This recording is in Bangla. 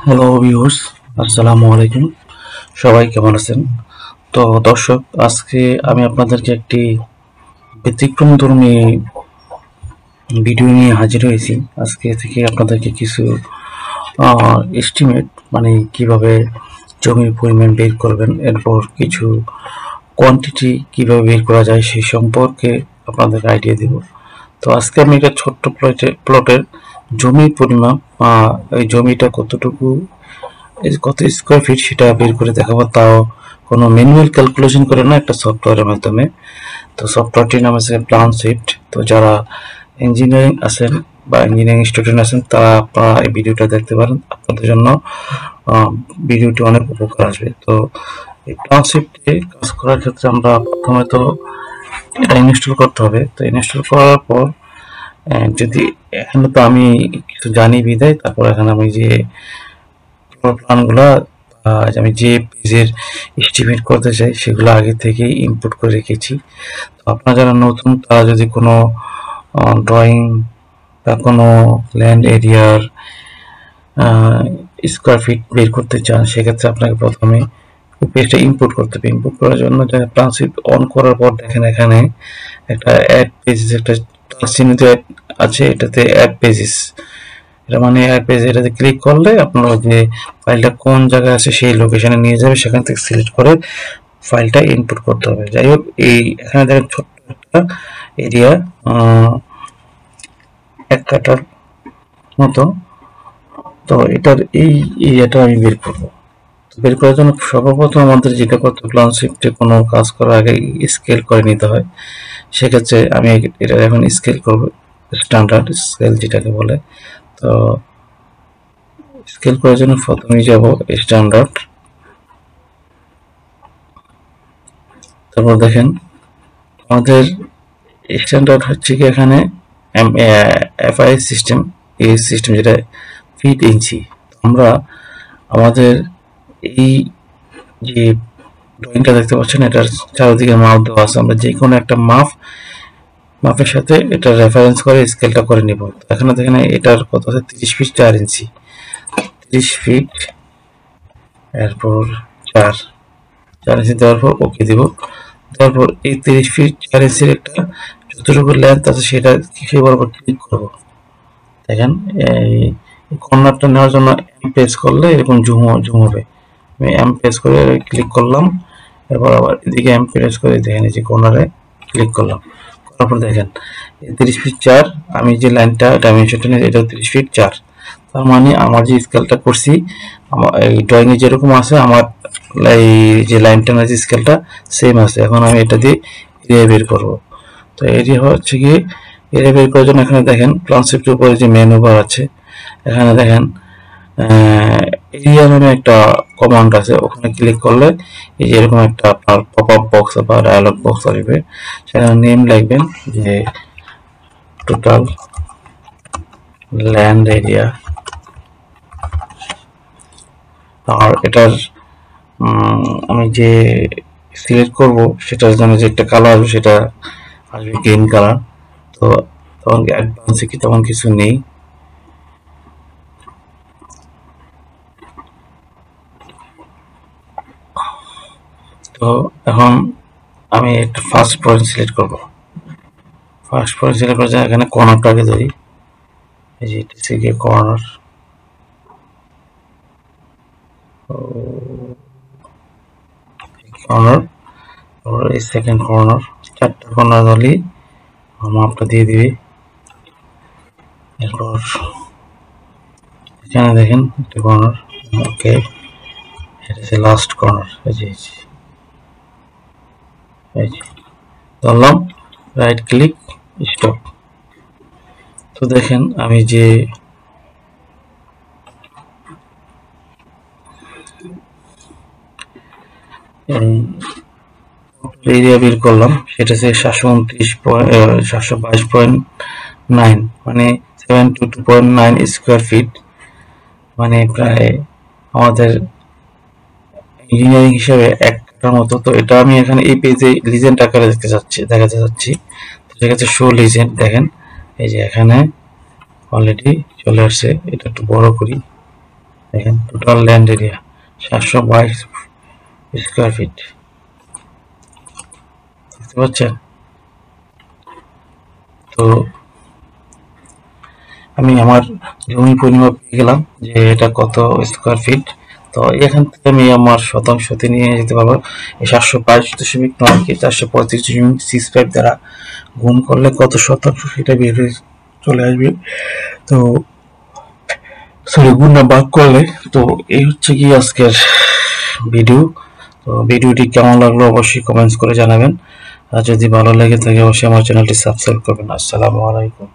হ্যালো ভিউয়ার্স, আসসালামু আলাইকুম। সবাই কেমন আছেন? তো দর্শক, আজকে আমি আপনাদেরকে একটি ব্যতিক্রমধর্মী ভিডিও নিয়ে হাজির হয়েছি। আজকে থেকে আপনাদেরকে কিছু এস্টিমেট, মানে কিভাবে জমির পরিমাণ বের করবেন, এরপর কিছু কোয়ান্টিটি কিভাবে বের করা যায় সেই সম্পর্কে আপনাদের আইডিয়া দেব। তো আজকে আমি একটা ছোট্ট প্লটের জমির পরিমাপ, এই জমিটা কতটুকু, কত স্কোয়ার ফিট সেটা বের করে দেখাবো, তাও কোনো ম্যানুয়াল ক্যালকুলেশন করে না, একটা সফটওয়্যারের মাধ্যমে। তো সফটওয়্যারটির নাম আছে প্ল্যানশিফট। তো যারা ইঞ্জিনিয়ারিং আছেন বা ইঞ্জিনিয়ারিং স্টুডেন্ট আছেন তারা আপনারা এই ভিডিওটা দেখতে পারেন, আপনাদের জন্য ভিডিওটি অনেক উপকার আসবে। তো এই প্ল্যানশিফটে কাজ করার ক্ষেত্রে আমরা প্রথমে তো এটা ইনস্টল করতে হবে। তো ইনস্টল করার পর যদি এখানে তো আমি কিছু জানি বিদায়, তারপর এখানে আমি যে প্ল্যানগুলা, আমি যে পেজের এস্টিমেট করতে চাই সেগুলো আগে থেকেই ইনপুট করে রেখেছি। তো আপনারা যারা নতুন তারা যদি কোনো ড্রয়িং বা কোনো ল্যান্ড এরিয়ার স্কোয়ার ফিট বের করতে চান, সেক্ষেত্রে আপনাকে প্রথমে পেজটা ইনপুট করতে হবে। ইনপুট করার জন্য প্ল্যানশিট অন করার পর দেখেন এখানে একটা অ্যাড পেজেস, একটা চিহ্নিত আছে, এটাতে অ্যাড পেজেস, এটা মানে অ্যাড পেজ, এটাতে ক্লিক করলে আপনার ওই যে ফাইলটা কোন জায়গায় আছে সেই লোকেশনে নিয়ে যাবে, সেখান থেকে সিলেক্ট করে ফাইলটা ইনপুট করতে হবে। যাই হোক, এই এখানে দেখেন ছোট্ট একটা এরিয়া, 1 কাঠার মতো। তো এটার এই এরিয়াটা আমি বের করবো। বের করার জন্য সর্বপ্রথম আমাদের যেটা করতে, প্ল্যান শিফটে কোনো কাজ করার আগে স্কেল করে নিতে হয়। সেক্ষেত্রে আমি এটা এখন স্কেল করব, স্ট্যান্ডার্ড স্কেল যেটাকে বলে। তো স্কেল করার জন্য প্রথমে যাব স্ট্যান্ডার্ড, তারপর দেখেন আমাদের স্ট্যান্ডার্ড হচ্ছে কি এখানে এফআই সিস্টেম, এই সিস্টেম যেটা ফিট ইঞ্চি। আমরা আমাদের এই যে ড্রয়িংটা দেখতে পাচ্ছেন, এটার চারিদিকে মাপ দেওয়া আছে, আমরা যে কোনো একটা মাপের সাথে এটা রেফারেন্স করে স্কেলটা করে নিব। এখানে দেখেন এটার কত আছে, 30 ফিট 4 ইঞ্চি, 30 ফিট এরপর 4 ইঞ্চি দেওয়ার পর ওকে দিব। তারপর এই 30 ফিট 4 ইঞ্চির একটা যতটুকু লেন্থ আছে সেটা সেই বরাবর ক্লিক করব। দেখেন এই কর্নারটা নেওয়ার জন্য এম প্রেস করলে এরকম জুম হবে। আমি এম প্রেস করে ক্লিক করলাম, এরপর আবার এদিকে এম প্রেস করে দেখেন এই যে কর্নারে ক্লিক করলাম, করার পর দেখেন 30 ফিট 4, আমি যে লাইনটা ডাইমেনশনটা নিয়ে এটা 30 ফিট 4। তার মানে আমার যে স্কেলটা করছি, আমার এই ড্রয়িং এ যেরকম আছে আমার এই যে লাইনটা না, যে স্কেলটা সেম আছে। এখন আমি এটা দিয়ে এরিয়া বের করব। তো এরিয়া হচ্ছে কি, এরিয়া বের করার জন্য এখানে দেখেন প্ল্যানশিফটের উপরে যে মেনু বার আছে, এখানে দেখেন এরিয়া নামে একটা কমান্ড আছে, ওখানে ক্লিক করলে এই যে এরকম একটা আপনার পপ আপ বক্স বা ডায়ালগ বক্স আসবে। সেখানে নেম লিখবেন যে টোটাল ল্যান্ড এরিয়া, আর এটার আমি যে সিলেক্ট করব সেটার জন্য যে একটা কালার আসবে সেটা আসবে গ্রিন কালার। তো তখন অ্যাডভান্সে কি তেমন কিছু নেই। তো এখন আমি একটা ফার্স্ট পয়েন্ট সিলেক্ট করব। ফার্স্ট পয়েন্ট সিলেক্ট করে এখানে কর্নারটাকে ধরি, এই যে এটা থেকে কর্নার, কর্নার, তারপর এই সেকেন্ড কর্নার, 4টা কর্নার ধরলেই মাপটা দিয়ে দিবি। এরপর এখানে দেখেন একটা কর্নার, ওকে, এটা হচ্ছে লাস্ট কর্নার, এই যে ধরলাম, রাইট ক্লিক, স্টপ। তো দেখেন আমি যে এরিয়া বের করলাম সেটা হচ্ছে 722.9, মানে 722.9 স্কোয়ার ফিট, মানে প্রায় আমাদের ইঞ্জিনিয়ারিং হিসাবে 1 কাঠার মতো। তো এটা আমি এখানে এই পেজে লিজেন্ড আকারে দেখাতে যাচ্ছি। তো সেক্ষেত্রে শো লিজেন্ড, দেখেন এই যে এখানে অলরেডি চলে আসছে। এটা একটু বড় করি, দেখেন total land area 722 square feet, দেখতে পাচ্ছেন। তো আমি আমার জমি পরিমাপ পেয়ে গেলাম যে এটা কত স্কয়ার ফিট। তো এখান থেকে আমি আমার শতাংশতে নিয়ে যেতে পারবো। এই 722.9 কে 435.65 দ্বারা গুণ করলে কত শতাংশ সেটা বের হয়ে চলে আসবে। তো সরি, গুণ না ভাগ করলে। তো এই হচ্ছে কি আজকের ভিডিও। তো ভিডিওটি কেমন লাগলো অবশ্যই কমেন্টস করে জানাবেন, আর যদি ভালো লেগে থাকে অবশ্যই আমার চ্যানেলটি সাবস্ক্রাইব করবেন। আসসালামু আলাইকুম।